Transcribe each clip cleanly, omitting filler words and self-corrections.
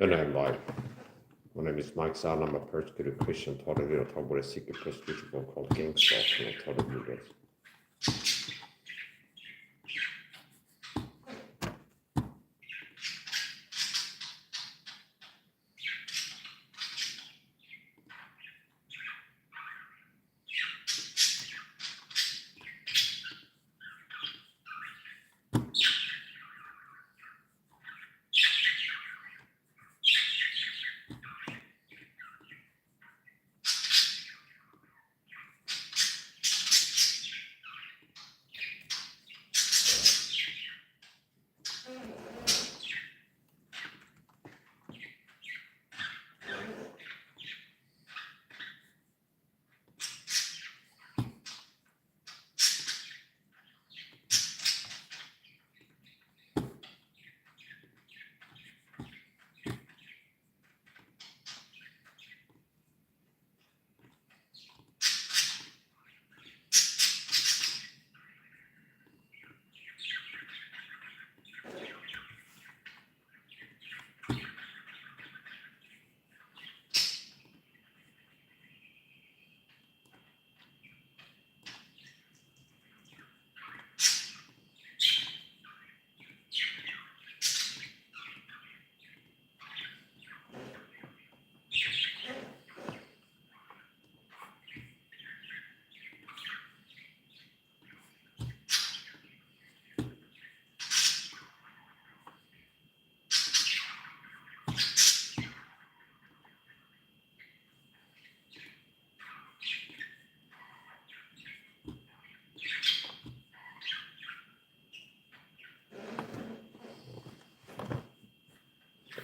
No, I'm live. My name is Mike Zahn. I'm a persecuted Christian. Thought I did talk about a secret persecution book called Gang Stalking. I thought I'd do this.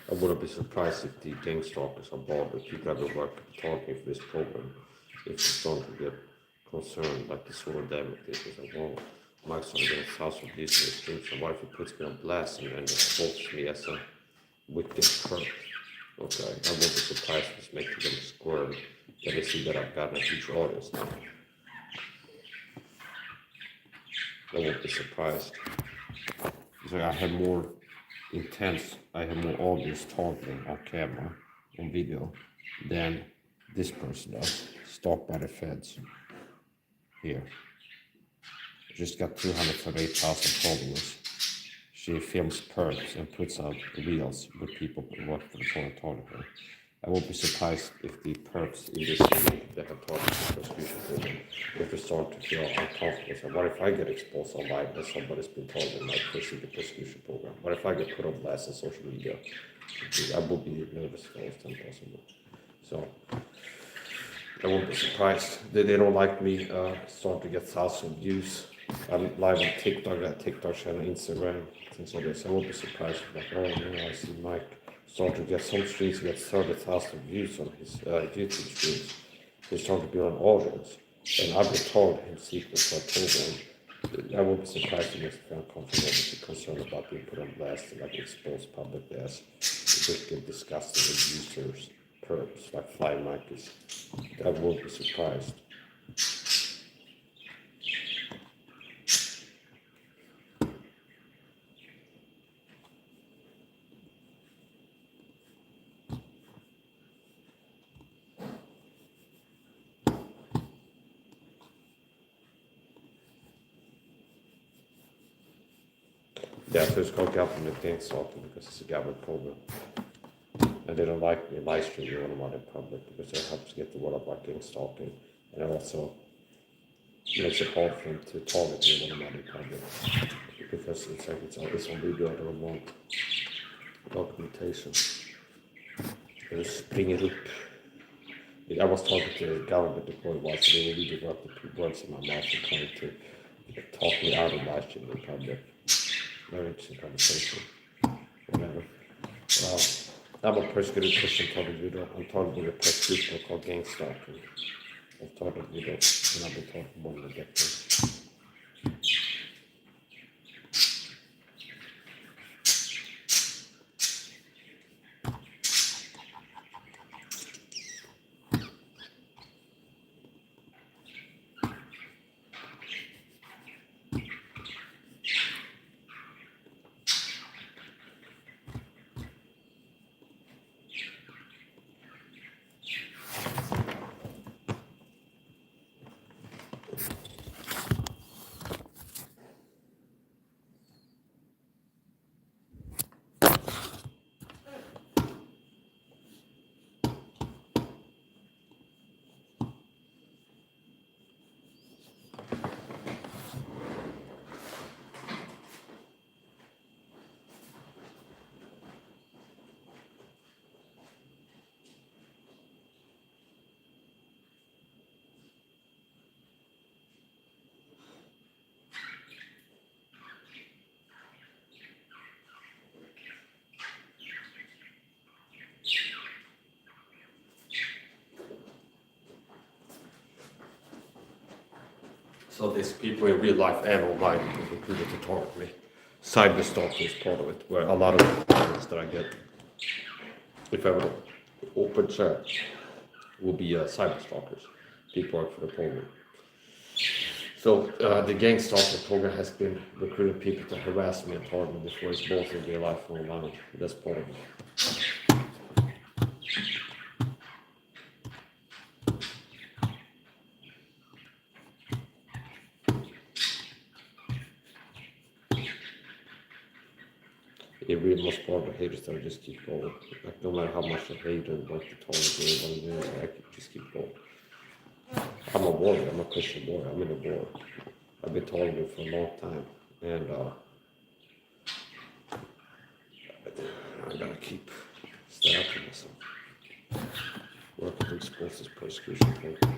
I wouldn't be surprised if the gang stalkers are bothered. People have been working talking for this program. If it's starting to get concerned, like the sort of devil did, it's like, well, Mike's on the house of these streams, and what if he puts me on blast and exposes me as a wicked perp? Okay, I won't be surprised if it's making them squirm. That they see that I've gotten a huge audience now. I won't be surprised. So I have more I have more audience talking on camera, on video, than this person does, stalked by the feds. Here. She's got 238,000 followers. She films perps and puts out reels with people who work for the foreign authority. I won't be surprised if the perps in this city that have talked to the prosecution program, if they start to feel uncomfortable. So what if I get exposed online and somebody's been told in my prosecution program? What if I get put on blast on social media? I will be nervous for it's impossible. So I won't be surprised. They don't like me starting to get thousands of views. I'm live on TikTok, I got TikTok channel, Instagram, things like this. I won't be surprised if like, oh no, I see Mike start to get some streams, get 30,000 views on his YouTube streams. He's starting to build an audience. And I've been told him secrets for a program. I won't be surprised if he makes me feel uncomfortable if he's concerned about being put on blast and like exposed publicly as wicked, disgusting abusers, perps, like flying monkeys. I won't be surprised. Yeah, so it's called government gang stalking because it's a government program. And they don't like me live streaming when I'm out in public because it helps get the word about gang stalking. And it also makes it hard for them to target me when I'm out in public. Because it's like it's on video, I don't want documentation. Just bring it up. I was talking to the government before it was, so they will really work the words in my mouth and trying to talk me out of live streaming in public. Very interesting conversation. Whatever. I'm a persecuted Christian target video. I'm talking about a persecution called gang stalking. I've targeted video, and I've been talking about the get So these people in real life and online were recruited to target me. Cyberstalking is part of it, where a lot of the comments that I get, if I would open chat, will be cyberstalkers. People work for the program. So the gang stalking program has been recruiting people to harass me and target me before it's both in real life and online. That's part of it. It really most part of the haters that I just keep going. Like no matter how much I hate and like the target me, I can just keep going. I'm a warrior, I'm a Christian warrior, I'm in a war. I've been targeted for a long time, and I gotta keep standing up for myself. Working to expose this persecution program.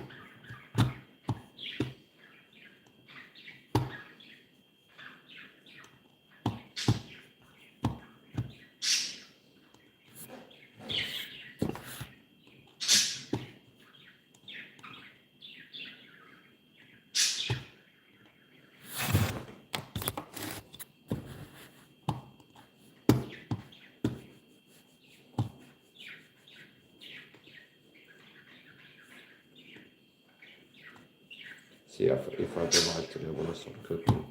See if I go live today when I start cooking.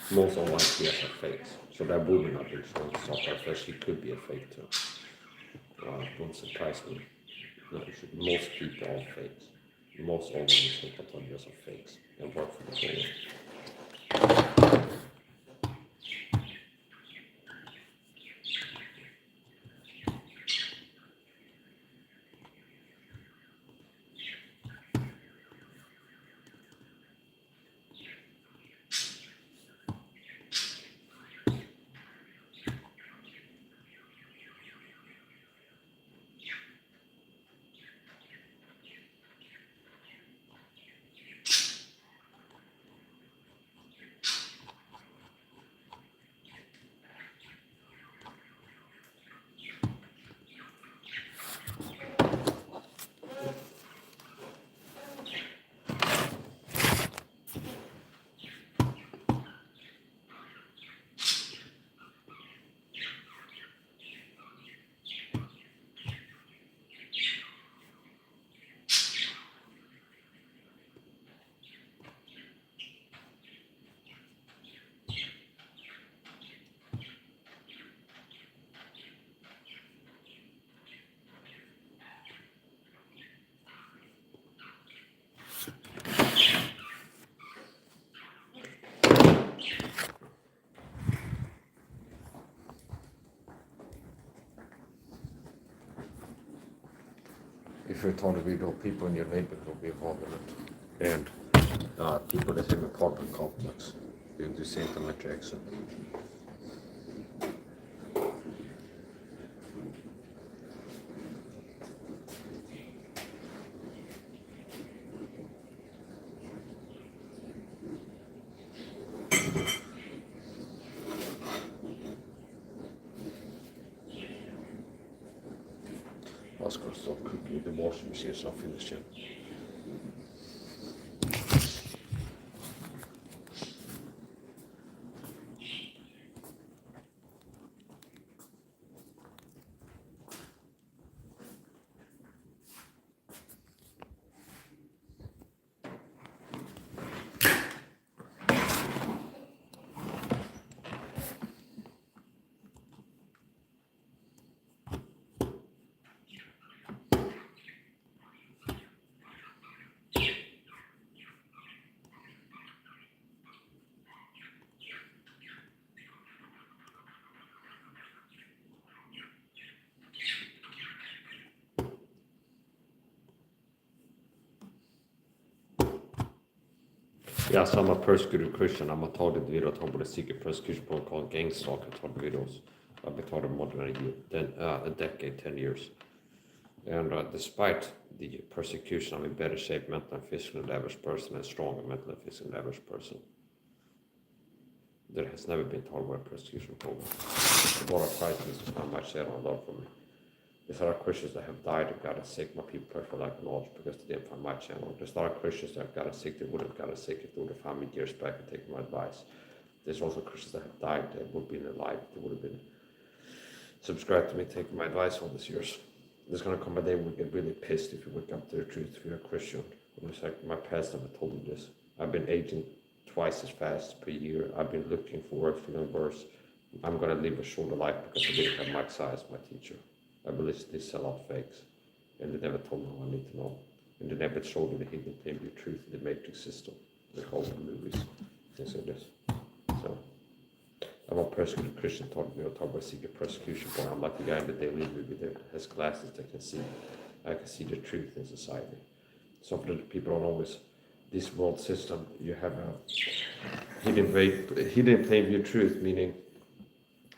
Most online PS are fakes, so that woman I've been trying to stop at first, she could be a fake too. Don't surprise me. No, most people are fakes. Most online psychopaths are fakes and work for the program. If you're talking to video, people in your neighborhood will be involved in it. And people that have an apartment complex do the same thing like Jackson. I was gonna stop cooking in the washing machine, so I'll finish it. Yeah, so I'm a persecuted Christian. I'm a targeted video talking about a secret persecution program called gang stalking target videos. I've been targeted more than a year, then a decade, 10 years. And despite the persecution, I'm in better shape mentally and physically than the average person, and stronger mentally and physically than the average person. There has never been told about persecution program. The blood of Christ is not much shed on love for me. There's a lot of Christians that have died and gotten sick. My people pray for lack of knowledge because they didn't find my channel. There's a lot of Christians that have gotten sick. They would have gotten sick if they would have found me years back and taken my advice. There's also Christians that have died that would have been alive. They would have been subscribed to me, taking my advice all these years. There's going to come a day when we get really pissed if you wake up to the truth, if you're a Christian. And it's like, my past never told me this. I've been aging twice as fast per year. I've been looking for work, feeling worse. I'm going to live a shorter life because I didn't have Mike Size, my teacher. I believe they sell out fakes. And they never told me what I need to know. And they never showed me the hidden claim to truth in the Matrix system. They call them movies. Things like this. So, I'm a persecuted Christian talking about secret persecution, but I'm like the guy in the Daily movie that has glasses that can see. I can see the truth in society. Some of the people don't always, this world system, you have a hidden plain view truth, meaning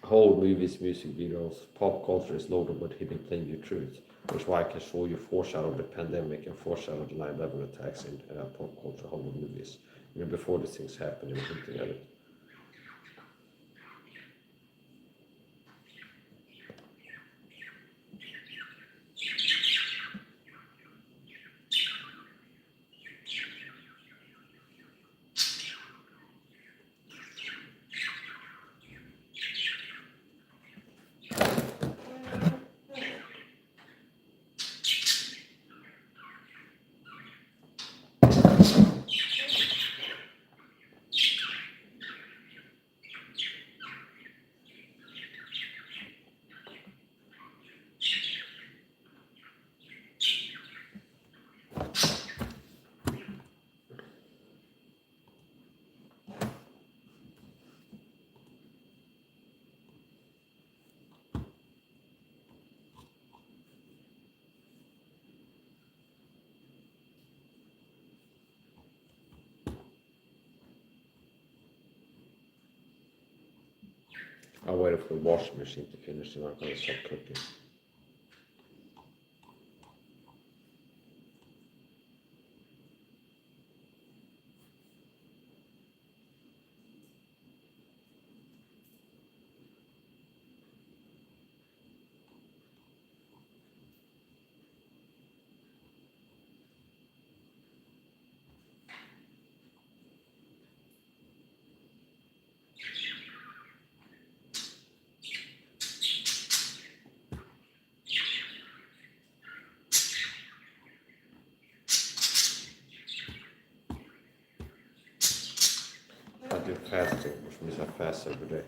whole movies, music videos, pop culture is loaded with hidden plain view truth. That's why I can show you foreshadow the pandemic and foreshadow the 9/11 attacks in pop culture, Hollywood movies. Before these things happen, they were hinting at it. I waited for the washing machine to finish and I'm going to start cooking. I do fasting, which means I fast every day.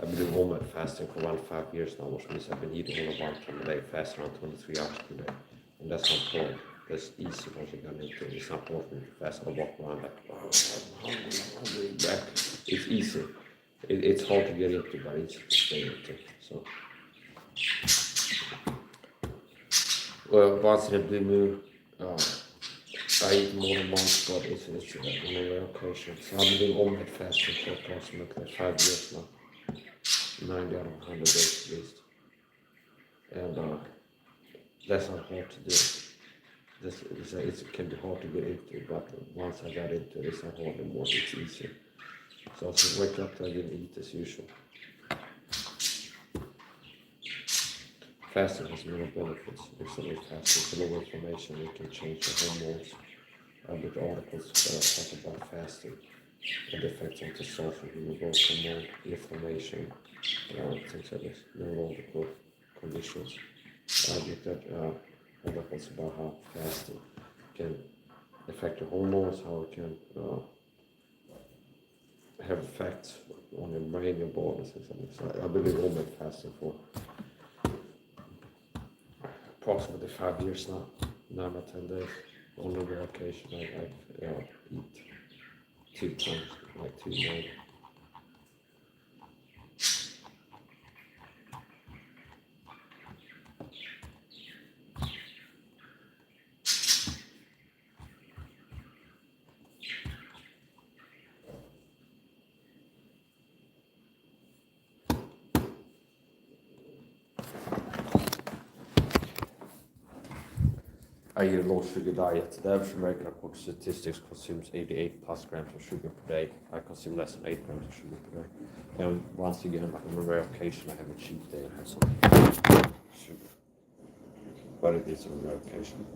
I've been doing home fasting for around 5 years now, which means I've been eating only 1 time a day, fasting around 23 hours per day. And that's not hard. That's easy once you get into it. It's not hard for me to fast. I walk around like, oh, I'm hungry, back. It's easy. It's hard to get into, but it's easy to stay into. So, well, once in a blue moon, I eat more than once, but it's on a rare occasion. So I've been doing all-night fasting for approximately 5 years now. 90 out of 100 days at least. And that's not hard to do. It can be hard to get into, but once I got into it, it's not hard anymore, it's easy. So I just wake up till I didn't eat as usual. Fasting has many benefits. Recently fasting for low inflammation, it can change the hormones. With articles that talk about fasting and the effects on testosterone, human growth hormone, inflammation, things like this, neurological conditions. I looked at articles about how fasting can affect your hormones, how it can have effects on your brain, your body, things like this. So I've been doing all fasting for approximately 5 years now, 9 or 10 days. Only rare occasion I eat 2 times, like 2 nights. I eat a low sugar diet. The average American, according to statistics, consumes 88 plus grams of sugar per day. I consume less than 8 grams of sugar per day. And once again, on a rare occasion, I have a cheat day and have some sugar. But it is a rare occasion.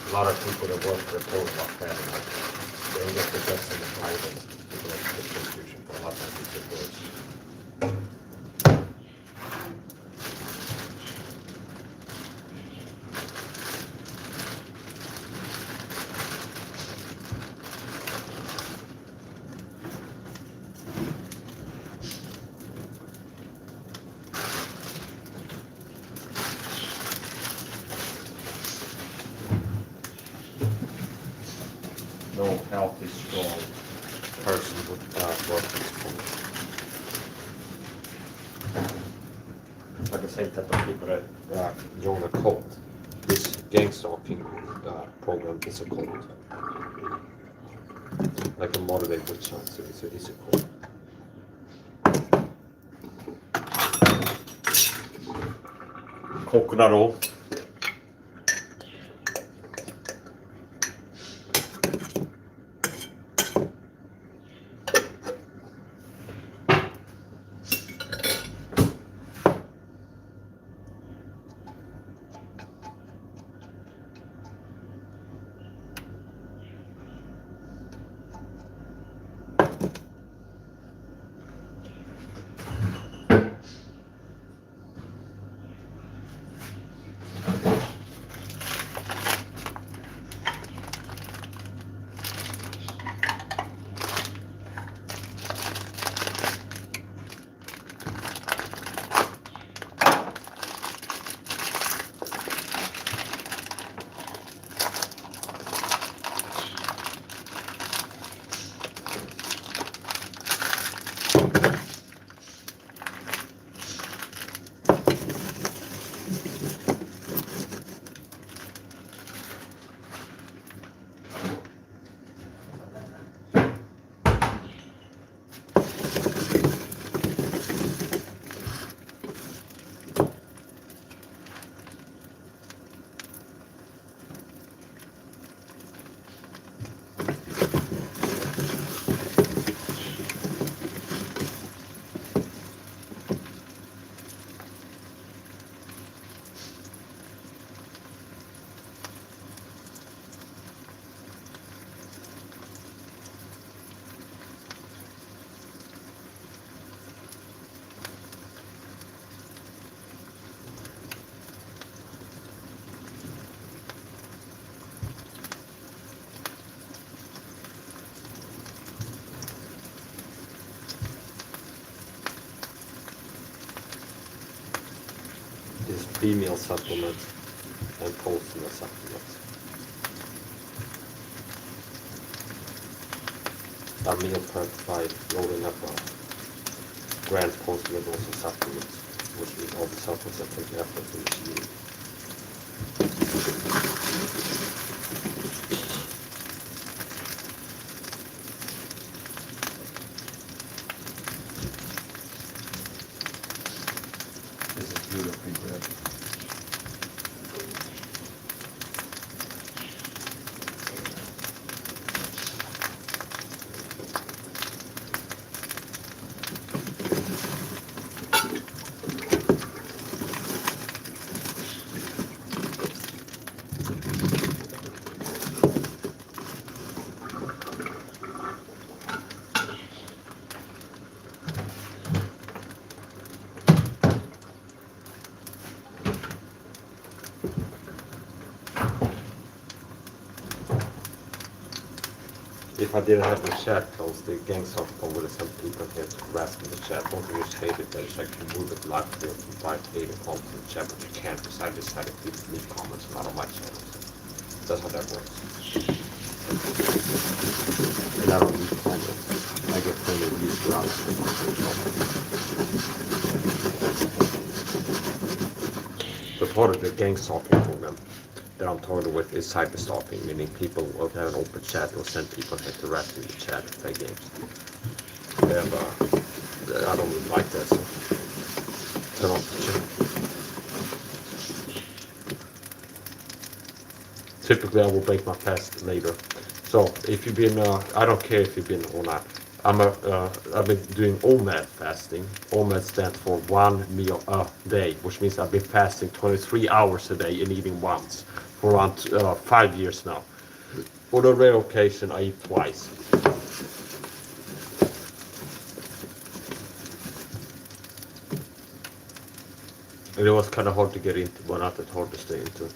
A lot of people that work for report about that, like, they don't get the best in the private. People that get confusion for a lot of times it's worse. No healthy, strong person would work this sport. Like the same type of people that join a cult. This gang stalking program is a cult. Like a modern day witch hunt, so it's a cult. Coconut oil. This female supplement and posting a supplement. a meal prep by loading up a grand portion of those supplements, which means all the supplements that take effort into you. This is beautifully bread. If I didn't have the chat closed, the gang softball would have sent people here to rest in the chat. Don't you just hate it that it's like you move it live to by hating comments in the chat, but you can't because I decided to leave comments not on my channel. That's how that works. And I don't leave comments. I get plenty of views around the part of the gang stalking program that I'm talking with is cyber stalking, meaning people will have an open chat or send people here to rest in the chat to play games. And I don't really like that, so turn off the chat. Typically I will break my fast later. So if you've been, I don't care if you've been or not. I've been doing OMAD fasting. OMAD stands for 1 meal a day, which means I've been fasting 23 hours a day and eating once for around 5 years now. On a rare occasion, I eat twice. And it was kind of hard to get into, but not that hard to stay into.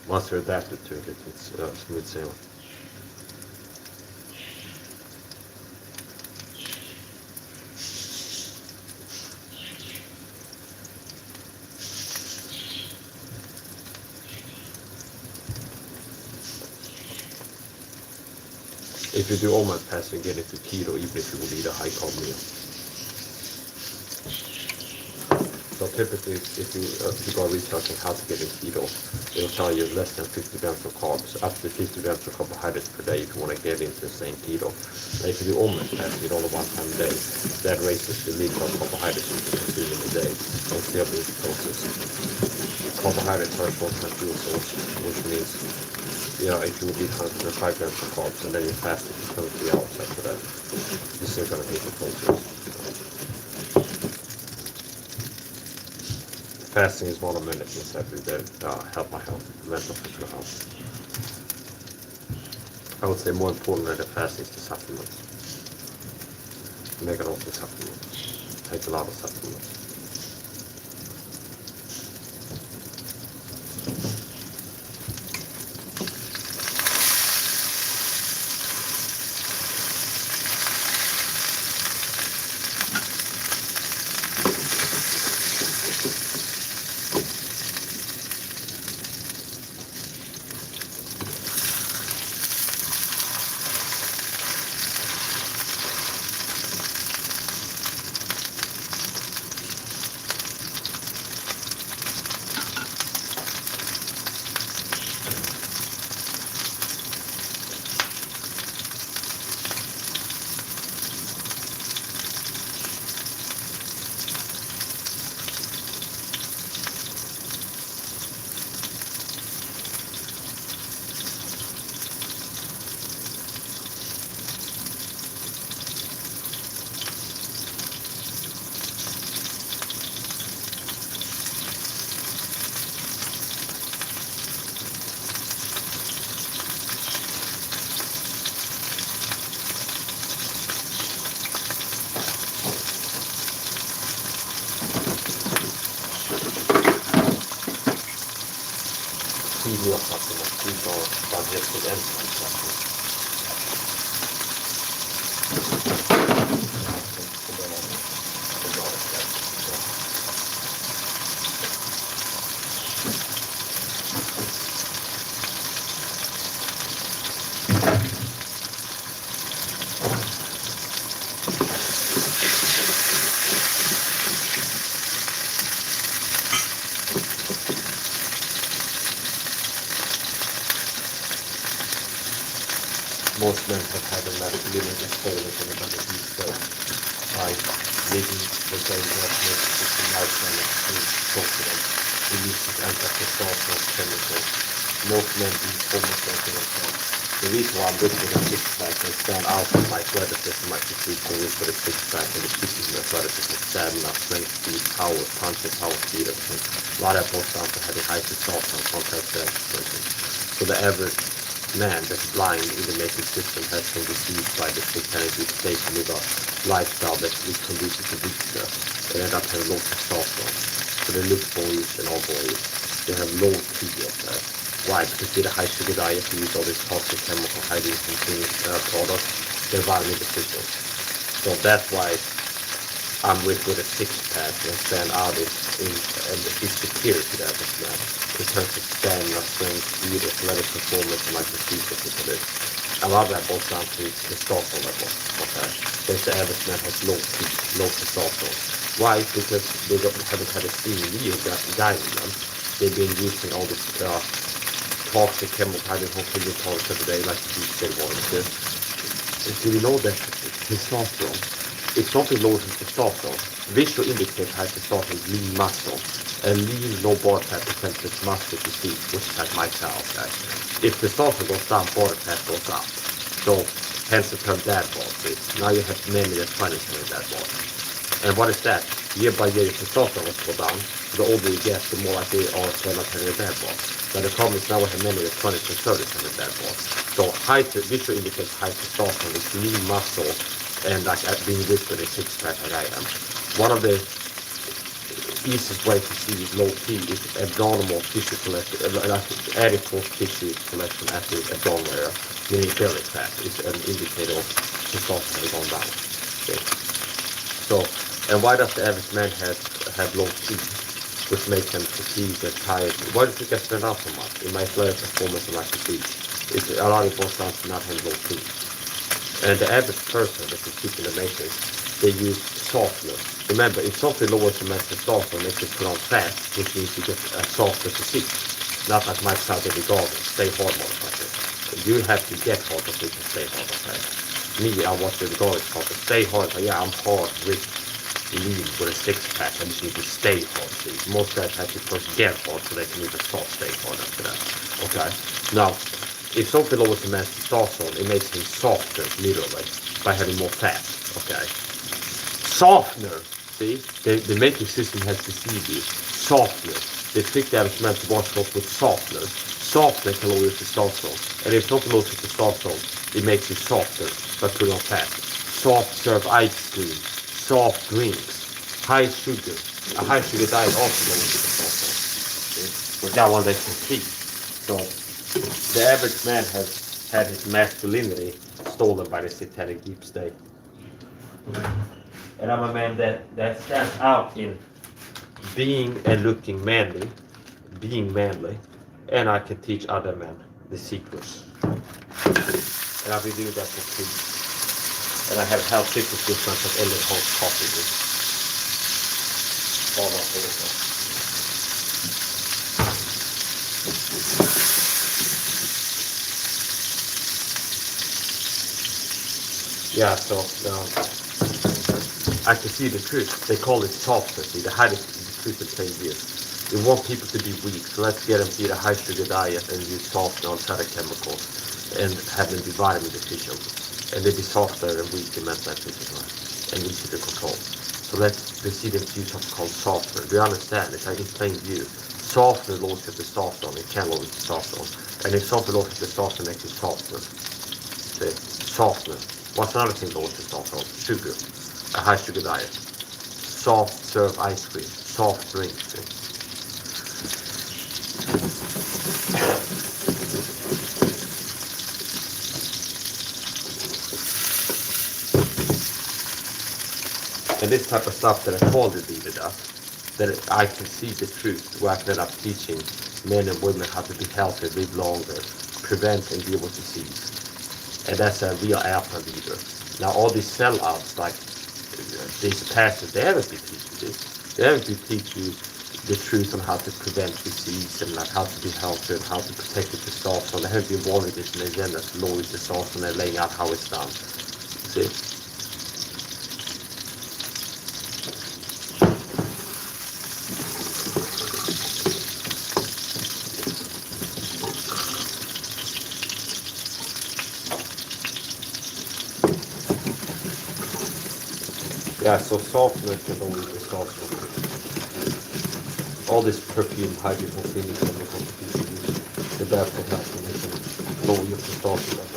Once you're adapted to it, it's smooth sailing. If you do OMAD fasting, get into keto, even if you will eat a high carb meal. So typically, if people are researching how to get in keto, they'll tell you less than 50 grams of carbs, up to 50 grams of carbohydrates per day if you want to get into the same keto. And if you do OMAD fasting all at one time a day, that raises the legal carbohydrates you can consume in a day and still be ketosis. Carbohydrates are a short-term fuel source, which means, you know, if you would eat 105 grams of carbs and then you fast it for 23 hours after that, you're still going to be ketosis. Fasting is one of many things I do that help my health, mental, physical health. I would say more important than the fasting is the supplements. Make a lot of supplements. Take a lot of supplements. Meal supplements, these are digestive enzyme supplements. most men have had a masculinity stolen from the disease, so by living the same ethnic system lifestyle as to talk to them. We use this anti-testosterone chemical. Most men do homosexual themselves. The reason why I'm looking at six pack and stand out in my athleticism and my physique and look for the six pack and the physical athleticism, stamina, strength, speed, power, punching, power, speed, everything. A lot of that boils down to having high testosterone compared to everything. So the average man that's blind in the making system has been deceived by the satanic state with a lifestyle that is conducive to weakness. They end up having low testosterone. So they look boyish and all boyish. They have low T of that. Why? Because with a high sugar diet, they use all these toxic chemical hiding containing products, they're environment deficient. So that's why I'm with a six pack and stand out and it's superior to that as well. In terms of stamina, strength, speed, athletic performance, and like the features of it. A lot of that boils down to testosterone level. Okay. Because the average man has low testosterone. Why? Because they haven't had a senior guiding them. They've been using all this toxic chemical hiding containing products every day, like you said, do you know that testosterone? It's something lower than testosterone. Visual indicator high testosterone is lean muscle. And lean, low body fat percentage muscle physique, which is like my style, okay? If testosterone goes down, body fat goes up. So, hence the term dad bod. Now you have many that's trying to carry dad bod. And what is that? Year by year, your testosterone will go down. The older you get, the more likely you are to end up having a dad bod. But the problem is now we have many that's 20 to 30 having dad bod. So, visual indicator high testosterone is lean muscle and like being rich with a six pack like I am. One of the easiest way to see low T is abdominal tissue collection, like adipose tissue collection at the abdominal area, meaning belly fat is an indicator of testosterone going down. Okay. So, and why does the average man have low T, which makes them fatigued and tired? Why does it get spent out so much? In my athletic performance and my physique, it's a lot of boils down to not having low T. And the average person that is keeping the matrix, they use softener. Remember, if something lowers the mental testosterone, makes it put on fat, which means you get a softer physique. Not like Mike South every garden, stay hard motherfucker. You have to get hard so you can stay hard, okay? Me, I watch the garden called to stay hard, but yeah, I'm hard, rich, lean with a six pack. I just need to stay hard, see. Most guys have to first get hard so they can even start stay hard after that. Okay? Now, if something lowers the man's testosterone, it makes him softer, literally, by having more fat, okay? Softener, see? The making system has deceived you. Softener. They trick the average man to wash off with softener. Softener can lower your testosterone. And if something lowers your testosterone, it makes you softer by putting on fat. Soft serve ice cream, soft drinks, high sugar. A high sugar diet also lowers your testosterone. But that one that's complete. So, the average man has had his masculinity stolen by the satanic deep state. And I'm a man that stands out in being and looking manly, being manly, and I can teach other men the secrets. And I've been doing that for 2 years. And I have helped secrets with my Ellen Holmes coffee with all my over. Yeah, so I can see the truth. They call it softness. They hide the truth in plain view. They want people to be weak, so let's get them to eat a high sugar diet and use softener on other chemicals and have them be vitamin deficient. And they be softer and weak in mental and physical and easy to control. So let's see them use something called softener. Do you understand? It's like in plain view. Softener lowers your testosterone. It can lower testosterone. And if softener lowers your testosterone, makes it softer. See? Softener. What's another thing lowers testosterone? Sugar. A high sugar diet. Soft serve ice cream. Soft drinks. And this type of stuff that I called it leader does, that I can see the truth, where I can end up teaching men and women how to be healthy, live longer, prevent and deal with disease. And that's a real alpha leader. Now all these sellouts, like these pastors, they haven't been teaching this. They haven't been teaching you the truth on how to prevent disease and like how to be healthy and how to protect the testosterone. I have been wanting this in agenda to lower testosterone and laying out how it's done. See? Yeah, so softener can lower testosterone. All this perfume, hydrogen, phoenix, chemicals, the best for health and they can lower your testosterone levels.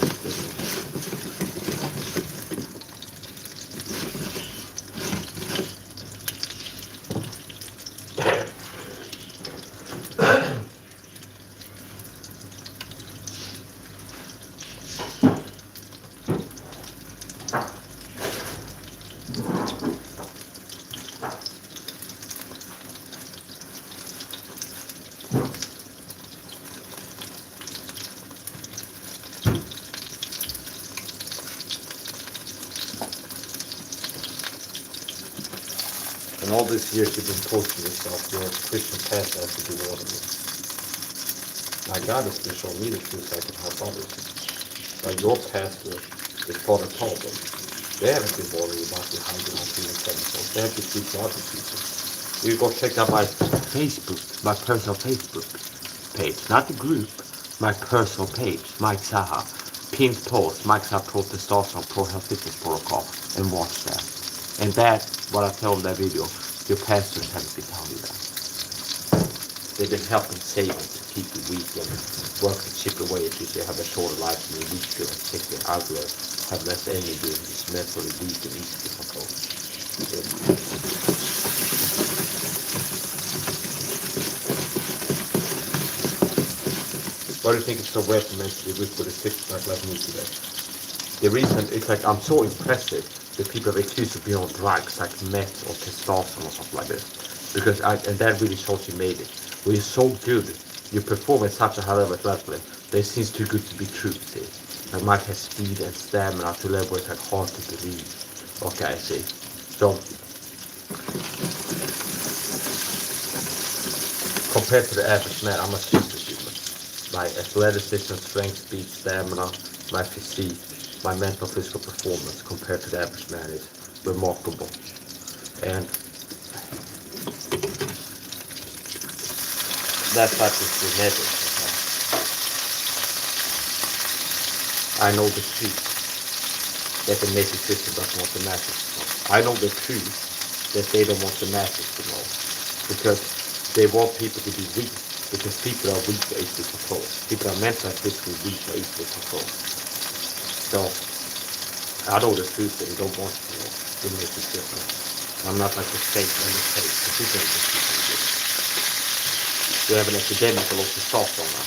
And all these years you've been posting yourself, your Christian pastor has to do all of it. My God has been showing me the truth so I can help others. Like your pastor is part of the problem. They haven't been worried about the hydrogen and chemicals. They have to teach other people. You go check out my Facebook, my personal Facebook page, not the group, my personal page, Mike Saha. Pinned post, Mike Saha Pro Testosterone Pro Health Fitness Protocol, and watch that. And that's what I tell in that video. Your pastors haven't been telling you that. They've been helping save you to keep you weak and work to chip away at you so you have a shorter life and you're weaker and sicker, uglier, have less energy, and just mentally weak and easy to control. Why do you think it's so rare for men to be weak with a six-pack like me today? The reason is like I'm so impressive that people are accused of being on drugs like meth or testosterone or something like this. Because and that really shows you made it. When you're so good, you perform at such a high level athletically, that it seems too good to be true, see. Like Mike has speed and stamina to a level where it's like hard to believe. Okay, I see. So compared to the average man, I'm a superhuman. My athleticism, strength, speed, stamina, my physique, my mental physical performance compared to the average man is remarkable. And that type of genetic. I know the truth that the naked Christian doesn't want the masses to know. I know the truth that they don't want the masses to know. Because they want people to be weak. Because people are weak or easily controlled. People are mentally and physically weak or easily controlled. So I know the truth that they don't want to know. It makes it different. I'm not like the state and the state. The people are just people. We have an epidemic of testosterone now.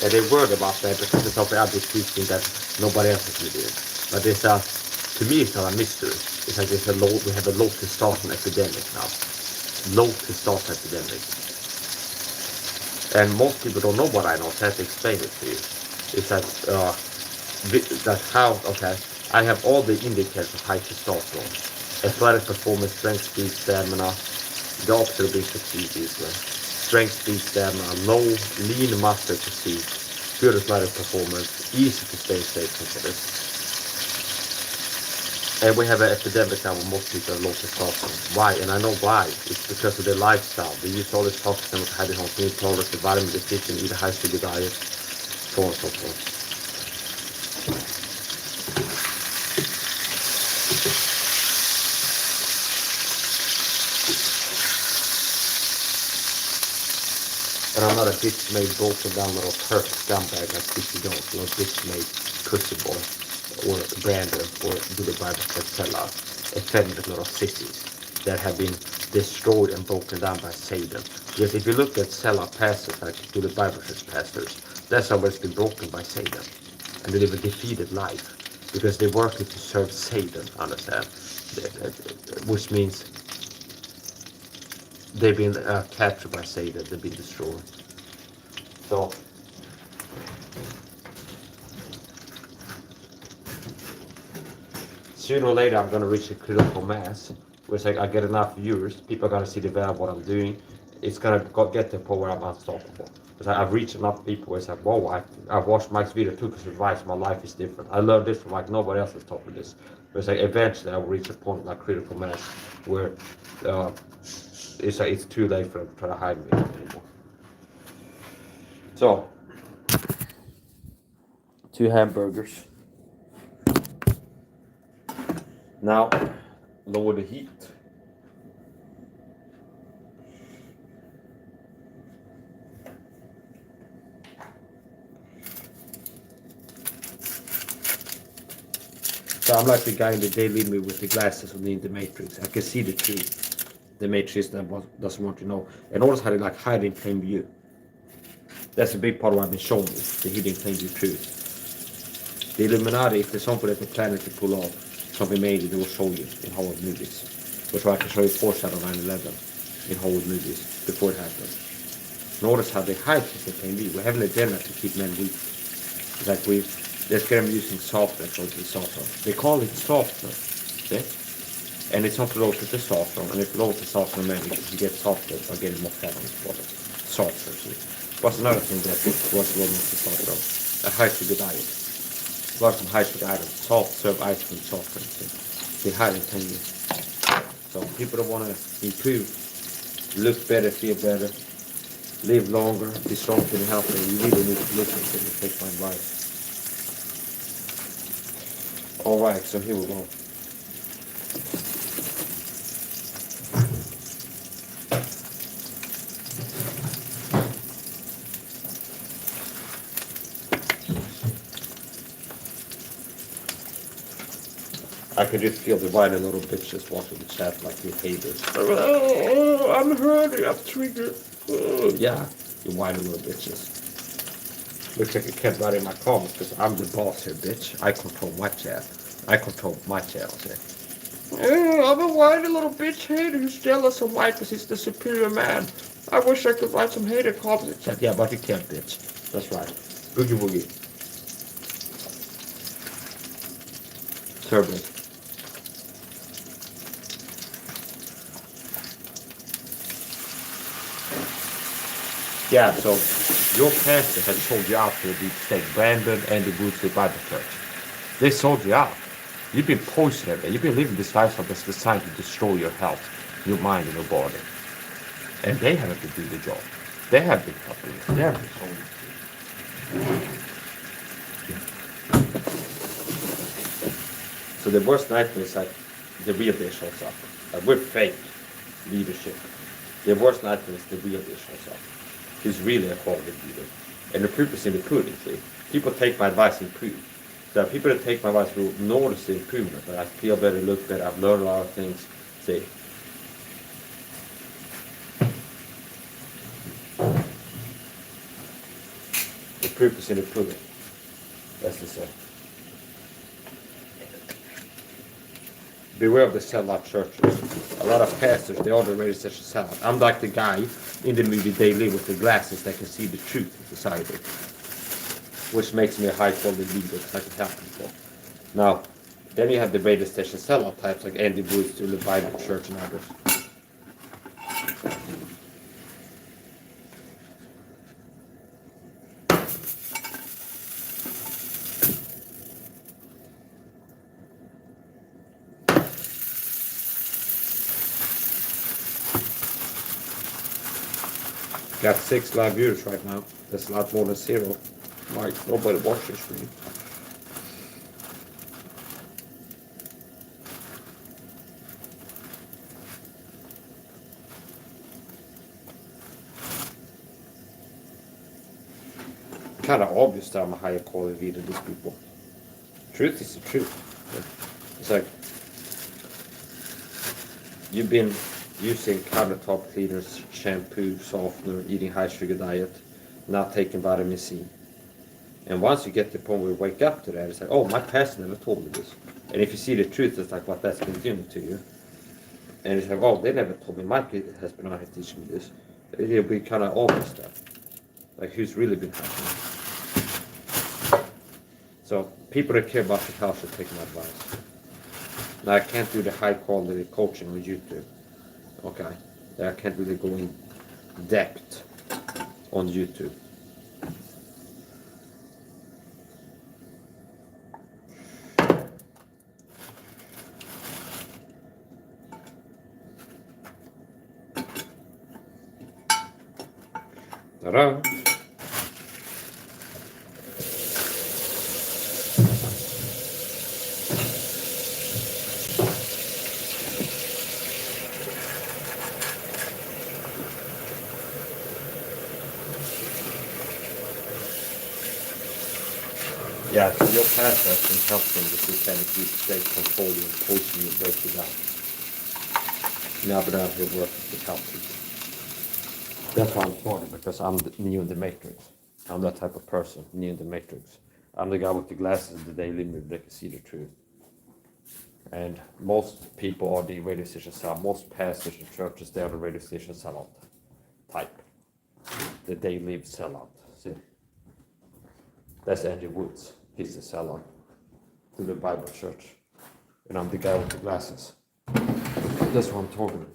And they're worried about that because it's of the other teaching that nobody else is doing. But it's to me it's not a mystery. It's like we have a low testosterone epidemic now. Low testosterone epidemic. And most people don't know what I know, so I have to explain it to you. It's that how, okay, I have all the indicators of high testosterone. Athletic performance, strength, speed, stamina, the opposite of being fatigued easily. Strength, speed, stamina, low, lean muscle physique, good athletic performance, easy to stay safe because this. And we have an epidemic now where most people have low testosterone. Why? And I know why. It's because of their lifestyle. They use all this toxic chemicals, hydrogen, intolerance, the vitamin deficient, eat a high sugar diet, so on and so forth. And I'm not a bitch-made, broken-down little perfect scumbag like Chrissy Jones, or a bitch-made pussy boy, or Brandon, or Billy Bible Stella, effeminate little sissies that have been destroyed and broken down by Satan. Because if you look at Stella pastors, like Billy Bible pastors, that's how it's been broken by Satan. And they live a defeated life, because they work to serve Satan, understand? Which means they've been captured by Satan, they've been destroyed. So, sooner or later I'm going to reach a critical mass, where it's like I get enough viewers, people are going to see the value of what I'm doing, it's gonna get to the point where I'm unstoppable. Because I've reached enough people where it's like, whoa, I've watched Mike's video, took his advice, my life is different. I learned this from Mike, nobody else has taught me this. But it's like eventually I will reach a point like critical mass where it's like it's too late for them to try to hide me anymore. So 2 hamburgers. Now lower the heat. So I'm like the guy in the daily me with the glasses on the matrix. I can see the truth. The matrix that doesn't want to know. And also how they like hide in plain view. That's a big part of what I've been showing you. The hidden plain view truth. The Illuminati, if there's something that the planet to pull off, something mainly they will show you in Hollywood movies. Which I can show you foreshadow 9/11 in Hollywood movies before it happened. Notice how they hide things in plain view. We have an agenda to keep men weak. It's like they're scared of using software, software. They call it software, see? And it's not loaded to the software, and if you load the software manually, you get software by getting more fat on the product. Software, see? What's another thing that was loaded to the software? A high sugar diet. What are some high sugar items? Salt, serve, ice cream, soft drink, see? They hide in 10 years. So people that want to improve, look better, feel better, live longer, be strong and healthy, you really need to listen to me, take my advice. Alright, so here we go. I could just feel the whiny little bitches watching the chat like you haters. Oh, I'm hurting, I'm triggered. Oh, yeah, you whiny little bitches. Looks like a cat right in my comments because I'm the boss here, bitch. I control my chat. I control my channel here. Oh, I'm a whiny little bitch hater who's jealous of Mike because he's the superior man. I wish I could write some hater comments in chat. Yeah, but you can't, bitch. That's right. Boogie woogie. Turbo. Yeah, so your pastor has sold you out to the deep state, Brandon and the Bootsy Bible Church. They sold you out. You've been poisoned every day. You've been living this lifestyle that's designed to destroy your health, your mind, and your body. And they haven't to do the job. They have been helping you. They have been sold you. So the worst nightmare is like the real deal shows up. Like we're fake leadership. The worst nightmare is the real deal shows up. He's really a quality leader. And the proof is in the pudding, see? People take my advice and improve. So people that take my advice will notice the improvement. But I feel better, look better, I've learned a lot of things. See? The proof is in the pudding. That's the saying. Beware of the sellout churches. A lot of pastors, they already raised such a sellout. I'm like the guy in the movie They Live with the glasses that can see the truth of society. Which makes me a high quality leader because I can help people. Now, then you have the radio station sellout types like Andy Woods to the Bible Church and others. Got 6 live viewers right now. That's a lot more than 0. Like, nobody watches me. Kind of obvious that I'm a higher quality leader than these people. Truth is the truth. It's like, you've been using countertop cleaners, shampoo, softener, eating high sugar diet, not taking vitamin C. And once you get to the point where you wake up to that, it's like, oh, my pastor never told me this. And if you see the truth, it's like what that's been doing to you. And it's like, oh, they never told me. Mike has been out here teaching me this. It'll be kind of obvious that. Like, who's really been happening. So, people that care about your health should take my advice. Now, I can't do the high quality coaching on YouTube. Okay, I can't really go in depth on YouTube. Ta-da! Yeah, so your pastor can help them with this kind of deep state control you and poison you and break you down. Now, but out here working to help people. That's why I'm sorry, because I'm new in the matrix. I'm that type of person, new in the matrix. I'm the guy with the glasses in the daily mirror that can see the truth. And most people are the radio station sellout. Most pastors and churches, they are the radio station sellout type. The they live sellout. See? That's Andy Woods. He's the sellout to the Bible church. And I'm the guy with the glasses. That's what I'm talking about.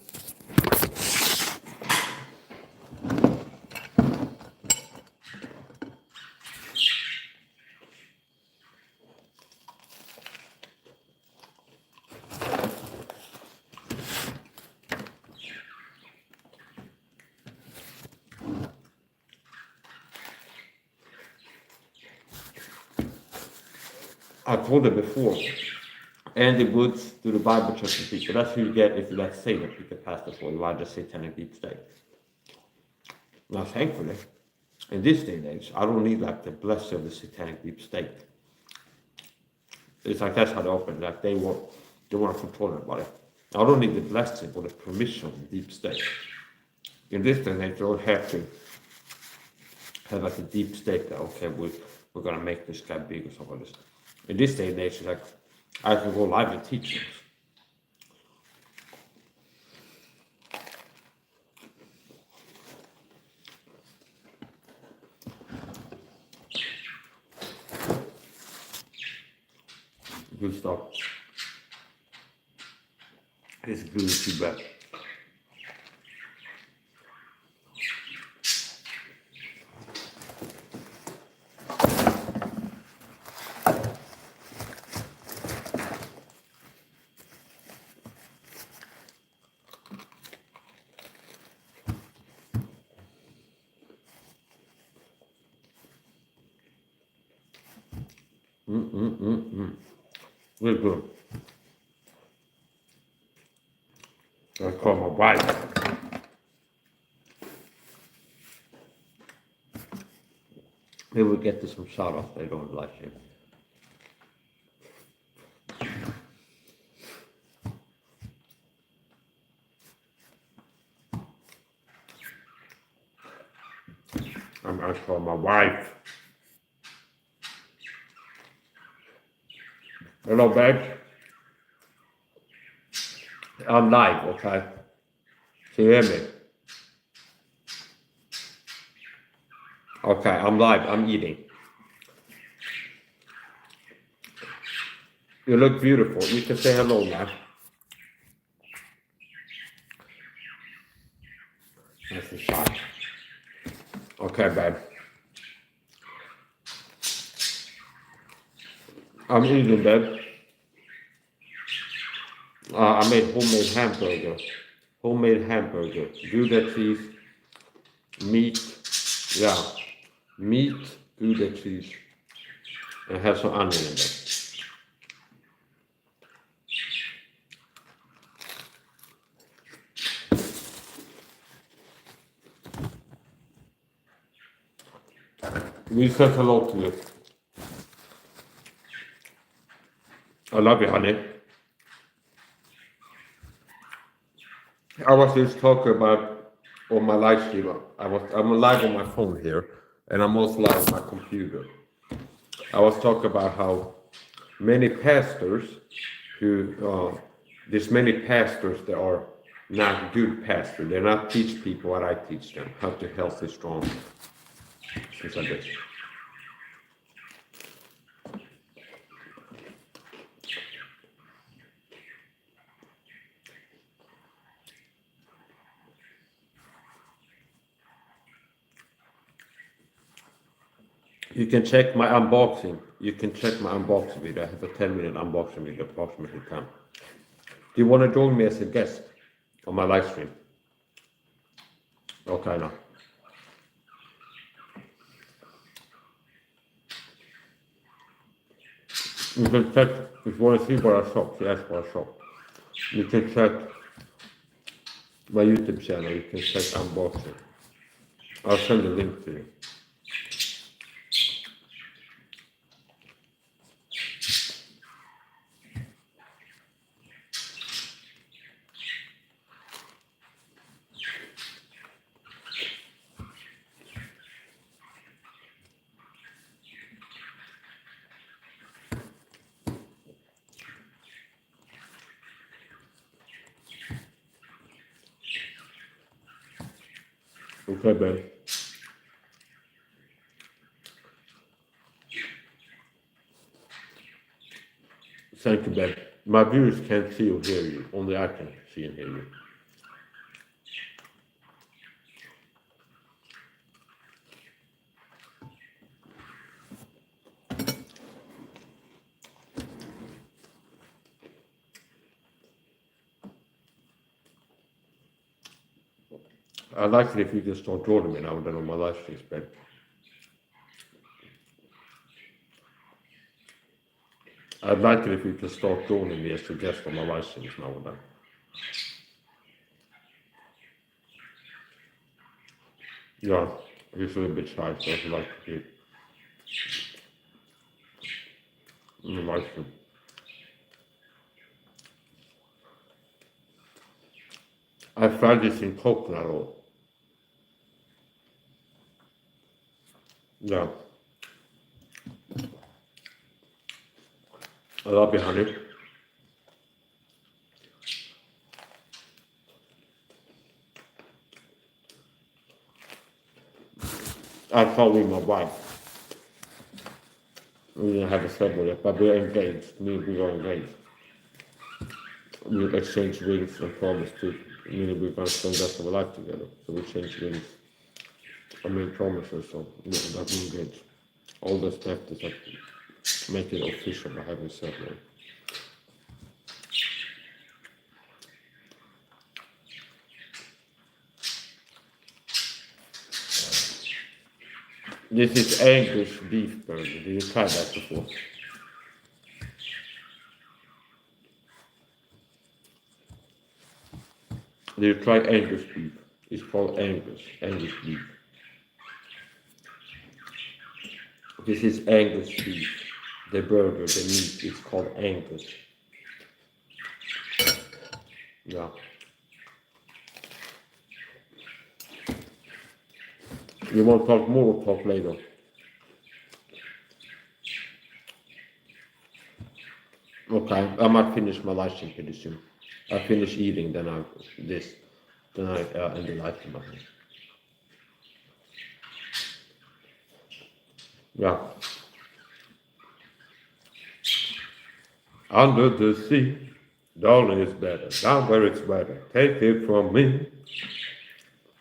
I told it before. Andy Woods to the Bible church people. That's who you get if you let Satan pick a pastor for you. I just satanic deep state. Now, thankfully, in this day and age, I don't need like the blessing of the satanic deep state. It's like that's how they operate. Like they want to control everybody. I don't need the blessing or the permission of the deep state. In this day and age, you don't have to have like a deep state that okay, we're gonna make this guy big or something like this. In this day and age, like I can go live and teach things. Good stuff. It's good too bad. Really good. I call my wife. Maybe we'll get to some shout outs later on live stream. I'm gonna call my wife. Hello, babe. I'm live, okay? Can you hear me? Okay, I'm live. I'm eating. You look beautiful. You can say hello now. That's a shot. Okay, babe. I'm eating, babe. I made homemade hamburger. Homemade hamburger. Gouda cheese, meat. Yeah, meat, Gouda cheese, and have some onion in there. We said hello to you. I love you, honey. I was just talking about on my live stream. I'm live on my phone here, and I'm also live on my computer. I was talking about how many pastors there's many pastors that are not good pastors. They're not teach people what I teach them, how to healthy, strong, things like this. You can check my unboxing. You can check my unboxing video. I have a 10-minute unboxing video, approximately 10. Do you want to join me as a guest on my live stream? Okay, now. You can check, if you want to see what I shop, yes, what I shop. You can check my YouTube channel, you can check unboxing. I'll send the link to you. Okay, babe. Thank you, babe. My viewers can't see or hear you. Only I can see and hear you. I'd like it if you can start joining me now and then on my live streams, babe. I'd like it if you can start joining me as a guest on my live streams now and then. Yeah, he's a little bit shy, so I'd like to be in the live stream. I tried this in coconut oil. Yeah. I love you, honey. I thought with my wife. We didn't have a ceremony, but we're engaged. We are engaged. We exchange rings and promise to, meaning we're going to spend the rest of our life together. So we change rings. I made promises, so that we're engaged. All that's left is that make it official by having a ceremony. This is Angus beef burger. Did you try that before? Did you try Angus beef? It's called Angus beef. This is Angus beef. The burger, the meat is called Angus. Yeah. You want to talk more or talk later? Okay, I might finish my live stream pretty soon. I finish eating, then I end the live stream. Yeah. Under the sea, darling, it's better. Down where it's better. Take it from me.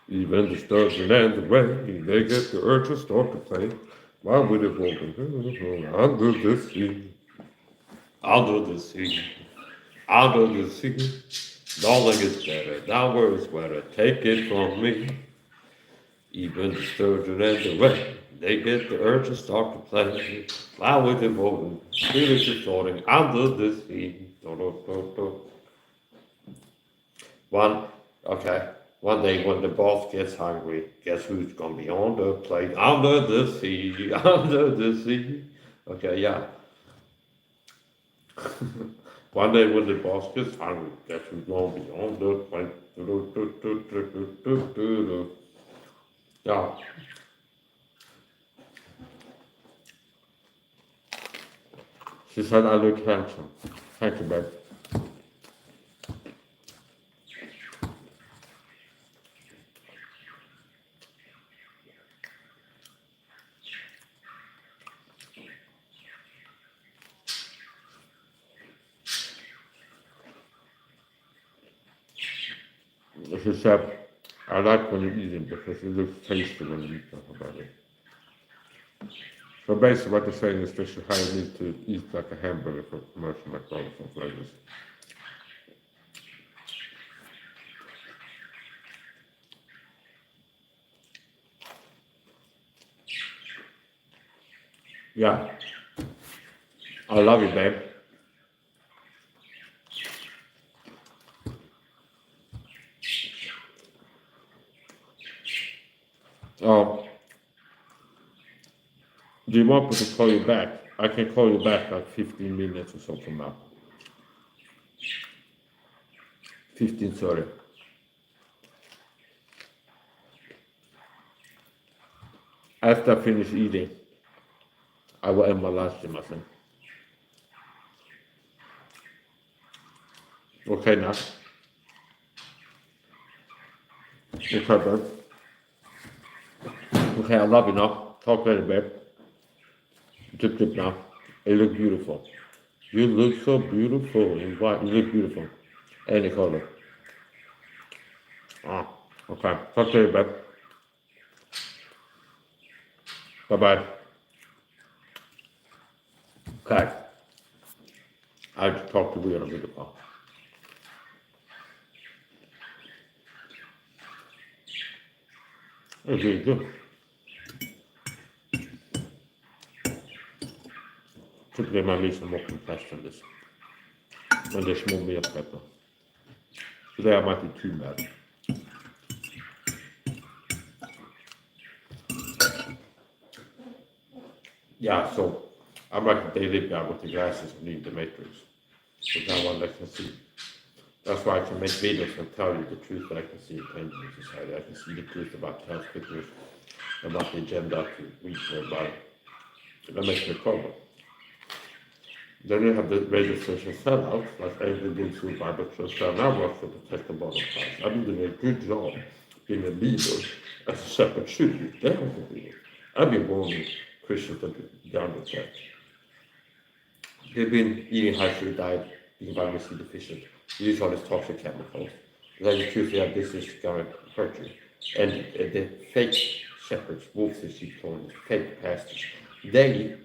Even the sturgeon and the ray, they get the urge to start to play. While we're walking under the sea, under the sea, under the sea, darling, it's better. Down where it's wetter. Take it from me. Even the sturgeon and the ray, they get the urge to start to play. While we're devoted, spirits are floating under the sea. One day when the boss gets hungry, guess who's gonna be on the plate? Under the sea, under the sea. Okay, yeah. One day when the boss gets hungry, guess who's gonna be on the plate? Yeah. She said I look handsome. Thank you, babe. She said, I like when you eat it because it looks tasty when you talk about it. So basically what they're saying is they should hire me to eat like a hamburger for commercial McDonald's and like this. Yeah. I love you, babe. Oh, do you want me to call you back? I can call you back like 15 minutes or so from now. 15, sorry. After I finish eating, I will end my lunch, my friend. Okay, now. Okay, babe. Okay, I love you now. Talk later, babe. Dip, dip now. You look beautiful. You look so beautiful in white. You look beautiful. Any color. Ah, okay. Talk later, babe. Bye-bye. Okay. I have to talk to you on a video call. It's really good. Typically man blir som mocking this. Men det är små medpettor. Så det är man inte too bad. Yeah, so I'm like a daily guy with the glasses and need the matrix. So that one I can see. That's why I can make videos and tell you the truth that I can see in pain in society. I can see the truth about health fitness, about the agenda to reach everybody. That makes me problem. Then you have the radio station sellouts, like every good food Bible church that I work for Protect the Bottom Price. I've been doing a good job being a leader as a shepherd should be. They have to be. I've been warning Christians that they're under attack. They've been eating high sugar diet, being vitamin C deficient, use all these toxic chemicals. Then the truth is that this is going to hurt you. And the fake shepherds, wolves in sheep clothing, fake pastors, they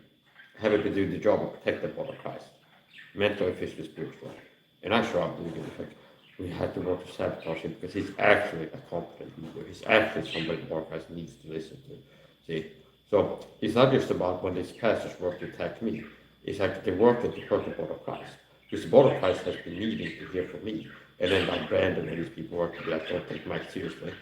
haven't been doing the job of protecting the body of Christ, mentally, physically, spiritually. And I'm sure I'm doing it. Like, we had to work to sabotage him because he's actually a competent leader. He's actually somebody the body of Christ needs to listen to. See? So it's not just about when these pastors work to attack me. It's like they're working to hurt the body of Christ. Because the body of Christ has been needing to hear from me. And then like Brandon and these people work to be like, don't take Mike seriously.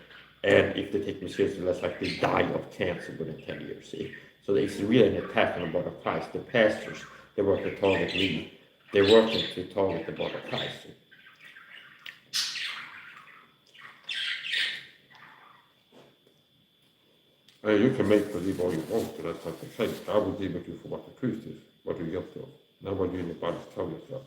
And if they take me seriously, that's like they die of cancer within 10 years. See? So it's really an attack on the body of Christ. The pastors, they work to target me. They're working to target the body of Christ. You can make believe all you want, but that's not the case. I will deal with you for what the truth is, what you're guilty of. Not what you and your bodies tell yourself.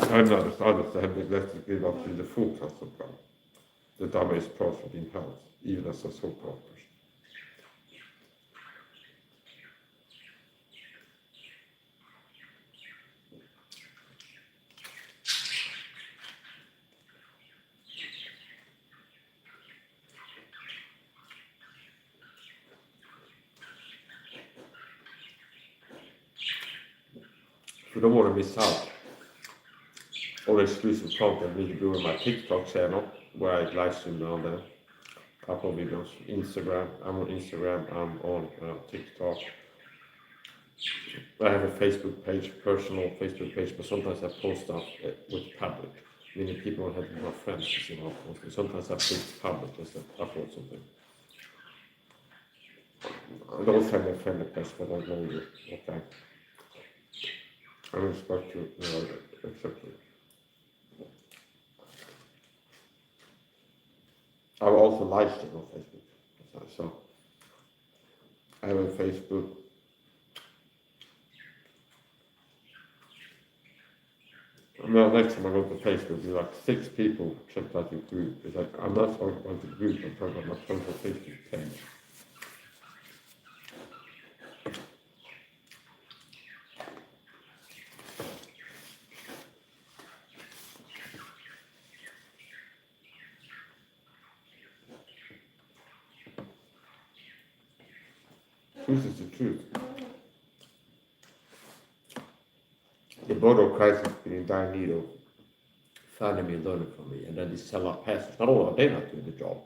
I noticed others that have neglected to give up to the full counsel of God. The dumbest prophet in health, even as a soap operas. So don't want to miss out all exclusive content need to do on my TikTok channel where I live stream down there. Couple videos. Instagram. I'm on Instagram. I'm on TikTok. I have a Facebook page, personal Facebook page, but sometimes I post stuff with public. Meaning people don't have more friends to see what I'm posting. Sometimes I post public just to upload something. I don't have a friend request, but I know you. Okay. I respect you, accept it. I will also live stream on Facebook. So I have a Facebook. Well, next time I go to Facebook, be like 6 people checked out your group. It's like, I'm not talking about the group, I'm talking about my personal Facebook page. Truth is the truth. The body of Christ has been in dire need of finding me and learning from me. And then these sellout pastors, not only are they not doing the job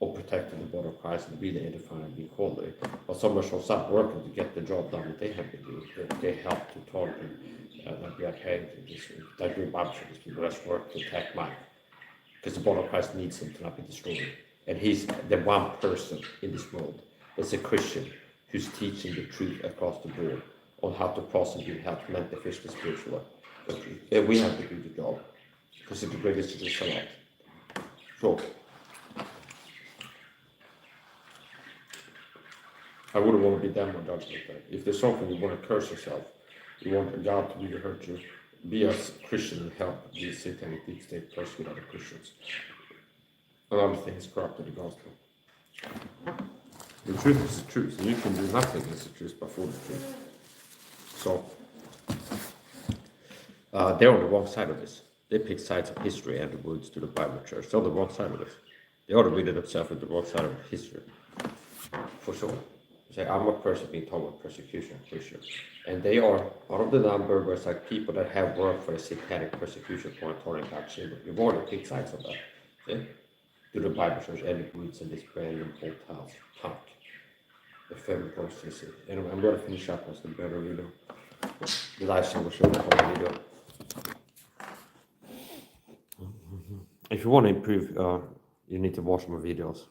of protecting the body of Christ and really edifying and being holy, but some of us will stop working to get the job done that they have been doing. They help to talk and like we are heading to this, like doing Bible studies, people that's work to attack Mike. Because the body of Christ needs him to not be destroyed. And he's the one person in this world that's a Christian who's teaching the truth across the board on how to process and help mental, physical, spiritual. But we have to do the job because it's the greatest to sell out. So I wouldn't want to be damned or judged like that. If there's something you want to curse yourself, you want God to really hurt you, be a Christian and help these satanic deep state persecute other Christians. Another thing is corrupted the gospel. The truth is the truth, and you can do nothing against the truth but for the truth. So they're on the wrong side of this. They pick sides of history and the words to the Bible church. They're on the wrong side of this. They ought to read it themselves at the wrong side of history. For sure. Say, I'm a person being told about persecution, Christian. And they are out of the number where it's like people that have worked for the satanic persecution for Antonin God's chamber. You've already picked sides of that. See? To the Bible church and the roots in this brand new whole talk. The family process. Anyway, I'm going to finish up with the better video. The live stream will show the whole video. If you want to improve, you need to watch more videos.